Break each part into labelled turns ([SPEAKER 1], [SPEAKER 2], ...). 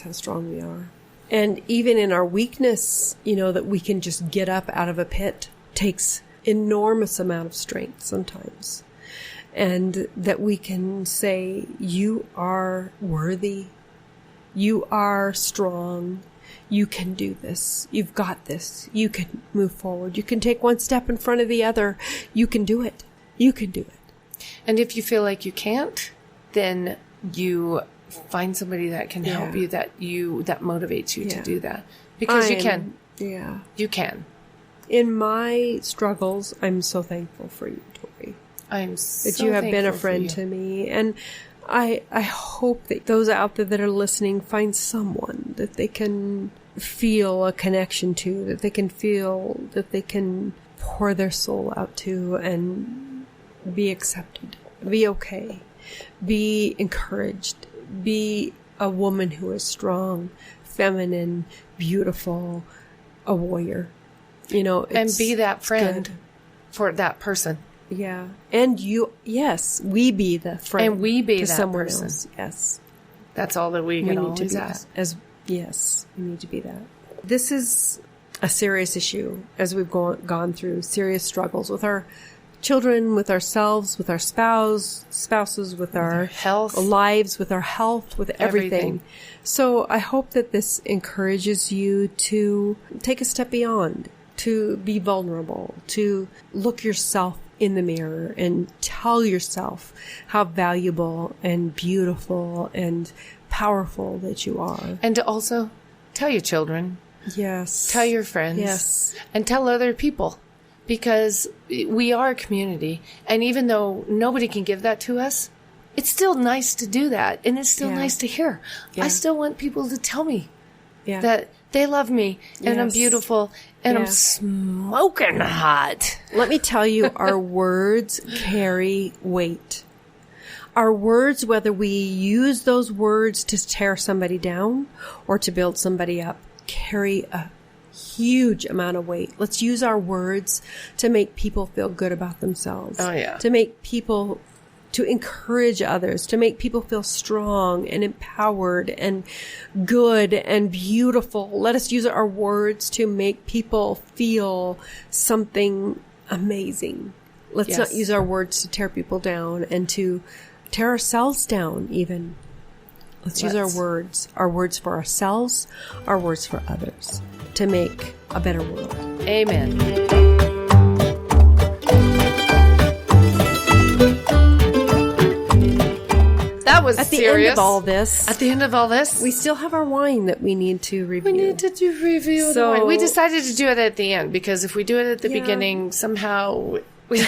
[SPEAKER 1] how strong we are. And even in our weakness, that we can just get up out of a pit takes enormous amount of strength sometimes. And that we can say, you are worthy. You are strong. You can do this. You've got this. You can move forward. You can take one step in front of the other. You can do it. You can do it.
[SPEAKER 2] And if you feel like you can't, then you find somebody that can help you, that motivates you to do that. Because you can.
[SPEAKER 1] Yeah.
[SPEAKER 2] You can.
[SPEAKER 1] In my struggles, I'm so thankful for you, Tori.
[SPEAKER 2] I'm so
[SPEAKER 1] that you have been a
[SPEAKER 2] thankful
[SPEAKER 1] friend to me. And I hope that those out there that are listening find someone that they can feel a connection to, that they can feel that they can pour their soul out to and be accepted, be okay, be encouraged, be a woman who is strong, feminine, beautiful, a warrior.
[SPEAKER 2] And be that friend for that person.
[SPEAKER 1] Yeah. And we be the friend.
[SPEAKER 2] And we be
[SPEAKER 1] to
[SPEAKER 2] that
[SPEAKER 1] someone
[SPEAKER 2] person.
[SPEAKER 1] else. Yes.
[SPEAKER 2] That's all that we can
[SPEAKER 1] need to
[SPEAKER 2] always
[SPEAKER 1] be
[SPEAKER 2] ask.
[SPEAKER 1] that. Yes, we need to be that. This is a serious issue as we've gone through serious struggles with our children, with ourselves, with our spouses, with our
[SPEAKER 2] health,
[SPEAKER 1] lives, with our health, with everything. So I hope that this encourages you to take a step beyond, to be vulnerable, to look yourself in the mirror and tell yourself how valuable and beautiful and powerful that you are.
[SPEAKER 2] And to also tell your children.
[SPEAKER 1] Yes.
[SPEAKER 2] Tell your friends.
[SPEAKER 1] Yes.
[SPEAKER 2] And tell other people. Because we are a community. And even though nobody can give that to us, it's still nice to do that. And it's still nice to hear. I still want people to tell me that they love me and I'm beautiful and I'm smoking hot.
[SPEAKER 1] Let me tell you, our words carry weight. Our words, whether we use those words to tear somebody down or to build somebody up, carry a huge amount of weight. Let's use our words to make people feel good about themselves.
[SPEAKER 2] Oh, yeah.
[SPEAKER 1] To make people, to encourage others, to make people feel strong and empowered and good and beautiful. Let us use our words to make people feel something amazing. Let's not use our words to tear people down and to tear ourselves down even. Let's use our words for ourselves, our words for others, to make a better world.
[SPEAKER 2] Amen. That was
[SPEAKER 1] at the
[SPEAKER 2] serious.
[SPEAKER 1] End of all this.
[SPEAKER 2] At the end of all this,
[SPEAKER 1] we still have our wine that we need to review.
[SPEAKER 2] We need to review the wine. We decided to do it at the end because if we do it at the beginning, somehow we...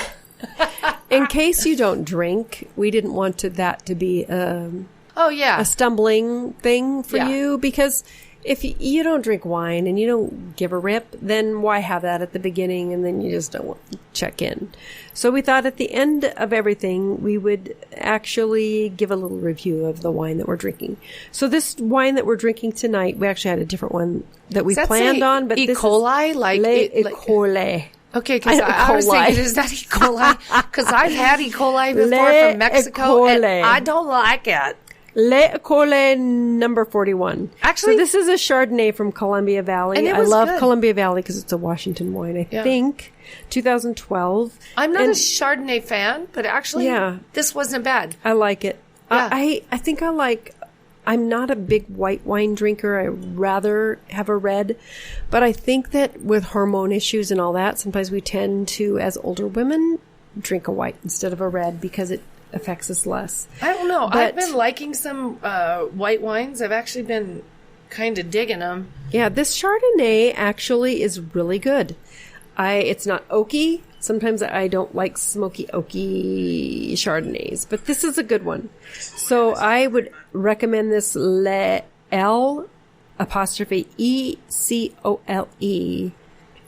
[SPEAKER 1] In case you don't drink, we didn't want that to be a stumbling thing for you, because if you don't drink wine and you don't give a rip, then why have that at the beginning and then you just don't check in? So we thought at the end of everything, we would actually give a little review of the wine that we're drinking. So this wine that we're drinking tonight, we actually had a different one that we planned on, but
[SPEAKER 2] E. coli,
[SPEAKER 1] E. coli.
[SPEAKER 2] Okay, because I was thinking, is that E. coli? Because I've had E. coli before from Mexico, and I don't like it.
[SPEAKER 1] Le Cole number 41.
[SPEAKER 2] Actually,
[SPEAKER 1] so this is a Chardonnay from Columbia Valley. I love Columbia Valley because it's a Washington wine. I think 2012.
[SPEAKER 2] I'm not a Chardonnay fan, but actually, this wasn't bad.
[SPEAKER 1] I like it.
[SPEAKER 2] Yeah.
[SPEAKER 1] I think I like. I'm not a big white wine drinker. I rather have a red, but I think that with hormone issues and all that, sometimes we tend to, as older women, drink a white instead of a red because it affects us less.
[SPEAKER 2] I don't know. I've been liking some white wines. I've actually been kind of digging them.
[SPEAKER 1] Yeah, this Chardonnay actually is really good. It's not oaky. Sometimes I don't like smoky oaky Chardonnays, but this is a good one. So I would recommend this L''E Cole.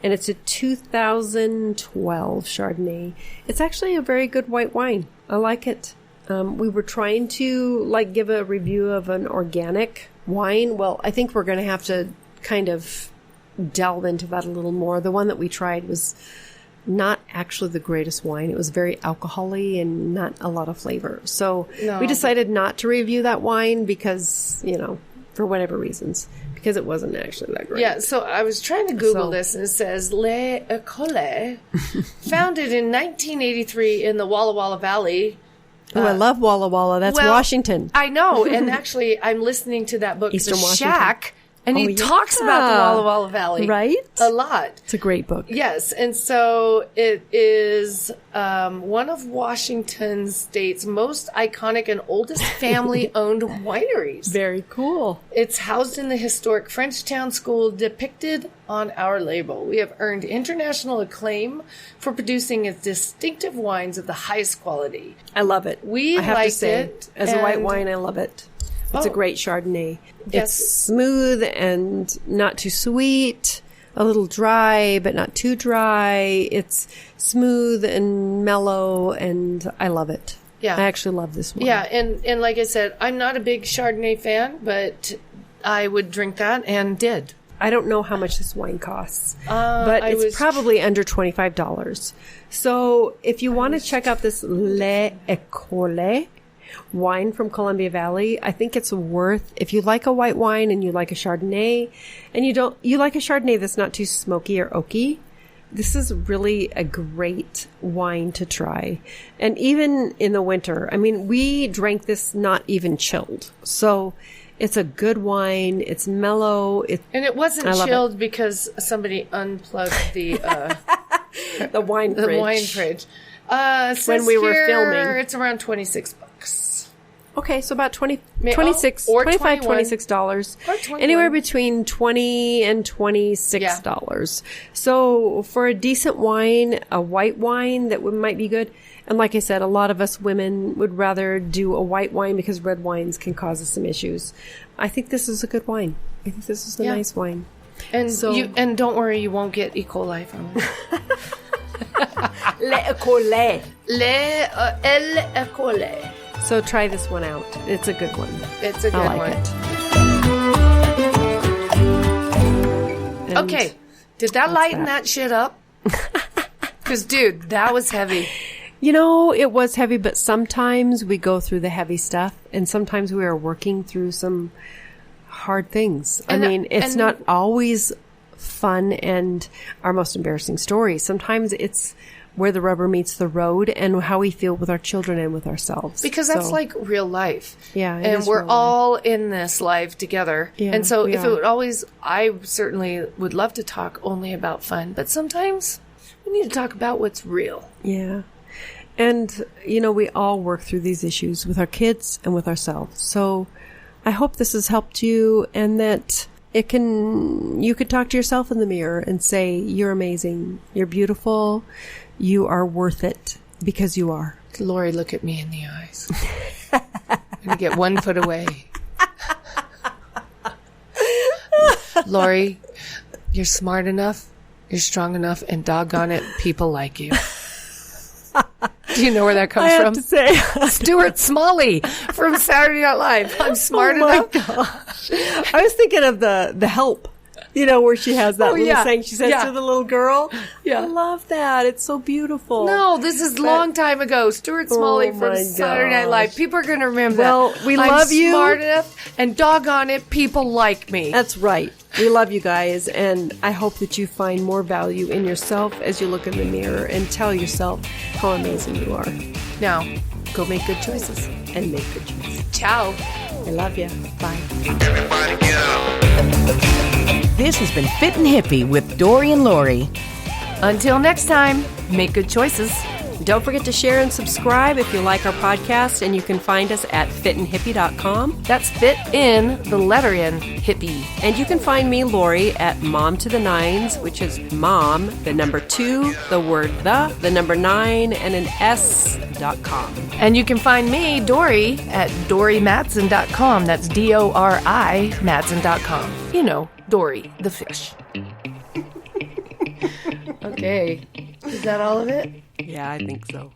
[SPEAKER 1] And it's a 2012 Chardonnay. It's actually a very good white wine. I like it. We were trying to give a review of an organic wine. Well, I think we're going to have to kind of delve into that a little more. The one that we tried was not actually the greatest wine. It was very alcohol-y and not a lot of flavor. So we decided not to review that wine because, for whatever reasons, because it wasn't actually that great.
[SPEAKER 2] Yeah, so I was trying to Google this, and it says Le École, founded in 1983 in the Walla Walla Valley.
[SPEAKER 1] Oh, I love Walla Walla. That's Washington.
[SPEAKER 2] I know, and actually, I'm listening to that book,
[SPEAKER 1] Eastern
[SPEAKER 2] The
[SPEAKER 1] Washington.
[SPEAKER 2] Shack, and he talks about the Walla Walla Valley.
[SPEAKER 1] Right?
[SPEAKER 2] A lot.
[SPEAKER 1] It's a great book.
[SPEAKER 2] Yes, and so it is one of Washington State's most iconic and oldest family-owned wineries.
[SPEAKER 1] Very cool.
[SPEAKER 2] It's housed in the historic Frenchtown School, depicted on our label. We have earned international acclaim for producing its distinctive wines of the highest quality.
[SPEAKER 1] I love it.
[SPEAKER 2] I
[SPEAKER 1] have to say, as a white wine, I love it. It's a great Chardonnay.
[SPEAKER 2] Yes.
[SPEAKER 1] It's smooth and not too sweet, a little dry, but not too dry. It's smooth and mellow, and I love it.
[SPEAKER 2] Yeah.
[SPEAKER 1] I actually love this one.
[SPEAKER 2] Yeah, and like I said, I'm not a big Chardonnay fan, but I would drink that and did.
[SPEAKER 1] I don't know how much this wine costs, but it's probably under $25. So if you want to check out this Le École wine from Columbia Valley, I think it's worth, if you like a white wine and you like a Chardonnay, and you like a Chardonnay that's not too smoky or oaky, this is really a great wine to try. And even in the winter, I mean, we drank this not even chilled. So it's a good wine. It's mellow.
[SPEAKER 2] And it wasn't chilled because somebody unplugged the
[SPEAKER 1] the wine fridge.
[SPEAKER 2] The wine fridge.
[SPEAKER 1] When we were filming,
[SPEAKER 2] it's around $26.
[SPEAKER 1] Okay, so about $26, anywhere between $20 and $26. So for a decent wine, a white wine that might be good. And like I said, a lot of us women would rather do a white wine because red wines can cause us some issues. I think this is a good wine. I think this is a nice wine.
[SPEAKER 2] And and don't worry, you won't get E. coli from it.
[SPEAKER 1] Le École.
[SPEAKER 2] El École.
[SPEAKER 1] So try this one out. It's a good one.
[SPEAKER 2] It's a good
[SPEAKER 1] one.
[SPEAKER 2] I like
[SPEAKER 1] it.
[SPEAKER 2] Okay. Did that lighten that shit up? Because, dude, that was heavy.
[SPEAKER 1] You know, it was heavy, but sometimes we go through the heavy stuff, and sometimes we are working through some hard things. I mean, it's not always fun and our most embarrassing stories. Sometimes it's where the rubber meets the road and how we feel with our children and with ourselves.
[SPEAKER 2] Because that's like real life.
[SPEAKER 1] Yeah.
[SPEAKER 2] And we're all in this life together. Yeah, and so if it would always, I certainly would love to talk only about fun, but sometimes we need to talk about what's real.
[SPEAKER 1] Yeah. And, you know, we all work through these issues with our kids and with ourselves. So I hope this has helped you and that you could talk to yourself in the mirror and say, you're amazing. You're beautiful. You are worth it because you are.
[SPEAKER 2] Lori, look at me in the eyes. I'm going to get 1 foot away. Lori, you're smart enough. You're strong enough. And doggone it, people like you. Do you know where that comes from?
[SPEAKER 1] I have to say.
[SPEAKER 2] Stuart Smalley from Saturday Night Live. I'm smart enough.
[SPEAKER 1] Gosh. I was thinking of the Help. You know, where she has that little saying she says to the little girl. Yeah. I love that. It's so beautiful.
[SPEAKER 2] No, this is a long time ago. Stuart Smalley from Saturday Night Live. People are going to remember that.
[SPEAKER 1] Well, we love you.
[SPEAKER 2] I'm smart enough, and doggone it, people like me.
[SPEAKER 1] That's right. We love you guys, and I hope that you find more value in yourself as you look in the mirror and tell yourself how amazing you are.
[SPEAKER 2] Now, go make good choices.
[SPEAKER 1] And make good choices.
[SPEAKER 2] Ciao.
[SPEAKER 1] I love you. Bye.
[SPEAKER 3] Everybody get up.
[SPEAKER 4] This has been Fit and Hippie with Dory and Lori.
[SPEAKER 2] Until next time, make good choices.
[SPEAKER 1] Don't forget to share and subscribe if you like our podcast, and you can find us at fitandhippie.com.
[SPEAKER 2] That's fit in, the letter in, hippie.
[SPEAKER 1] And you can find me, Lori, at Mom to the Nines, which is mom, the number 2, the word the number 9, and an S.com.
[SPEAKER 2] And you can find me, Dory, at DoryMatson.com. That's DORI Matson.com. You know, Dory, the fish. Okay. Is that all of it?
[SPEAKER 1] Yeah, I think so.